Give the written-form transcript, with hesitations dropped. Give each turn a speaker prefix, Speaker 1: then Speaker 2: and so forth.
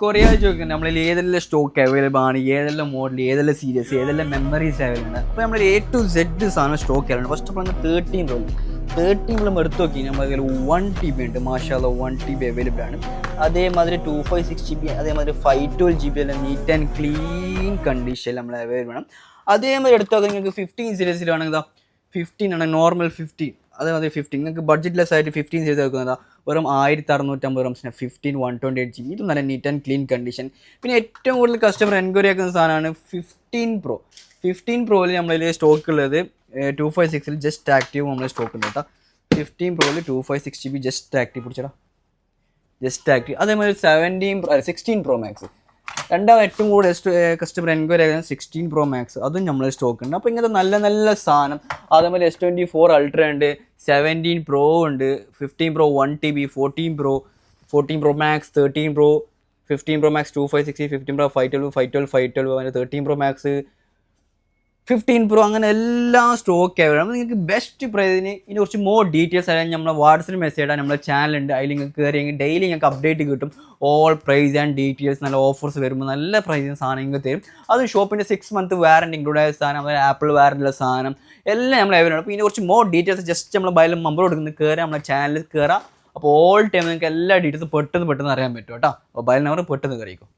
Speaker 1: കുറേ ചോദിക്കുന്നത് നമ്മളിൽ ഏതെല്ലാം സ്റ്റോക്ക് അവൈലബിൾ ആണ്, ഏതെല്ലാം മോഡൽ, ഏതെല്ലാം സീരീസ്, ഏതെല്ലാം മെമ്മറീസ് അവൈലബിൾ ആണ്. അപ്പോൾ നമ്മൾ A to Z സാധനം സ്റ്റോക്ക് ചെയ്യാറുണ്ട്. ഫസ്റ്റ് ഓഫ് ഓൾ 13 എടുത്തു നോക്കി നമ്മൾ 1 TB ഉണ്ട്. മാഷാഅല്ലാഹ് 1 TB അവൈലബിൾ ആണ്. അതേമാതിരി 256 GB, അതേമാതിരി 512 GB എല്ലാം നീറ്റ് ആൻഡ് ക്ലീൻ കണ്ടീഷനിൽ നമ്മൾ അവൈലബിൾ ആണ്. അതേമാതിരി എടുത്തു നോക്കാം നിങ്ങൾക്ക് 15 സീരീസിലാണെങ്കിൽ 15 ആണ്, നോർമൽ 15. അതേമാതിരി 15 നിങ്ങൾക്ക് ബഡ്ജറ്റ് ആയിട്ട് 15 സീരീസ് വെക്കുന്നതാ വെറും 1650 റംസിന് 15 128 GB. ഇത് നല്ല നീറ്റ് ആൻഡ് ക്ലീൻ കണ്ടീഷൻ. പിന്നെ ഏറ്റവും കൂടുതൽ കസ്റ്റമർ എൻക്വയറി ആക്കുന്ന സാധനമാണ് 15 പ്രോയിൽ നമ്മളിൽ സ്റ്റോക്ക് ഉള്ളത് 256 ജസ്റ്റ് ആക്റ്റീവ് നമ്മൾ സ്റ്റോക്ക് ഉണ്ട് കേട്ടോ. 15 പ്രോയിൽ 256 GB ജസ്റ്റ് ആക്റ്റീവ് പിടിച്ചടാ, ജസ്റ്റ് ആക്റ്റീവ്. അതേമാതിരി 16 Pro Max രണ്ടാമത് ഏറ്റവും കൂടുതൽ കസ്റ്റമർ എൻക്വയറി ആകുന്നത് 16 Pro Max, അതും നമ്മൾ സ്റ്റോക്ക് ഉണ്ട്. അപ്പോൾ ഇങ്ങനത്തെ നല്ല നല്ല സാധനം. അതേപോലെ S24 Ultra ഉണ്ട്, 17 Pro ഉണ്ട്, 15 Pro 1 TB, 14 Pro Max, 13 Pro, 15 Pro Max 256, 15 Pro 512, 13 Pro Max, 15 Pro, അങ്ങനെ എല്ലാ സ്റ്റോക്ക് ആവുകയാണ്. നിങ്ങൾക്ക് ബെസ്റ്റ് പ്രൈസിന് ഇനി കുറച്ച് മോർ ഡീറ്റെയിൽസ് ആയാലും നമ്മൾ വാട്സപ്പിൽ മെസ്സേജ് ഇടാൻ നമ്മുടെ ചാനലുണ്ട്. അതിൽ നിങ്ങൾക്ക് കയറിയെങ്കിൽ ഡെയിലി നിങ്ങൾക്ക് അപ്ഡേറ്റ് കിട്ടും. ഓൾ പ്രൈസ് ആൻഡ് ഡീറ്റെയിൽസ്, നല്ല ഓഫേഴ്സ് വരുമ്പോൾ നല്ല പ്രൈസിന് സാധനം നിങ്ങൾക്ക് തരും. അത് ഷോപ്പിൻ്റെ 6 month വാറൻറ്റി ഇൻക്ലൂഡ് ആയ സാധനം, അതായത് ആപ്പിൾ വാറൻറ്റിയുള്ള സാധനം എല്ലാം നമ്മൾ അവൈലബിൾ ആണ്. അപ്പോൾ ഇതിന് കുറച്ച് മോർ ഡീറ്റെയിൽസ് ജസ്റ്റ് നമ്മൾ ബൈലും നമ്പർ കൊടുക്കുന്നത് കയറി നമ്മുടെ ചാനലിൽ കയറാം. അപ്പോൾ ഓൾ ടൈം നിങ്ങൾക്ക് എല്ലാ ഡീറ്റെയിൽസും പെട്ടെന്ന് അറിയാൻ പറ്റും കേട്ടോ. അപ്പോൾ ബൈൽ നമ്പർ പെട്ടെന്ന് കയറിക്കും.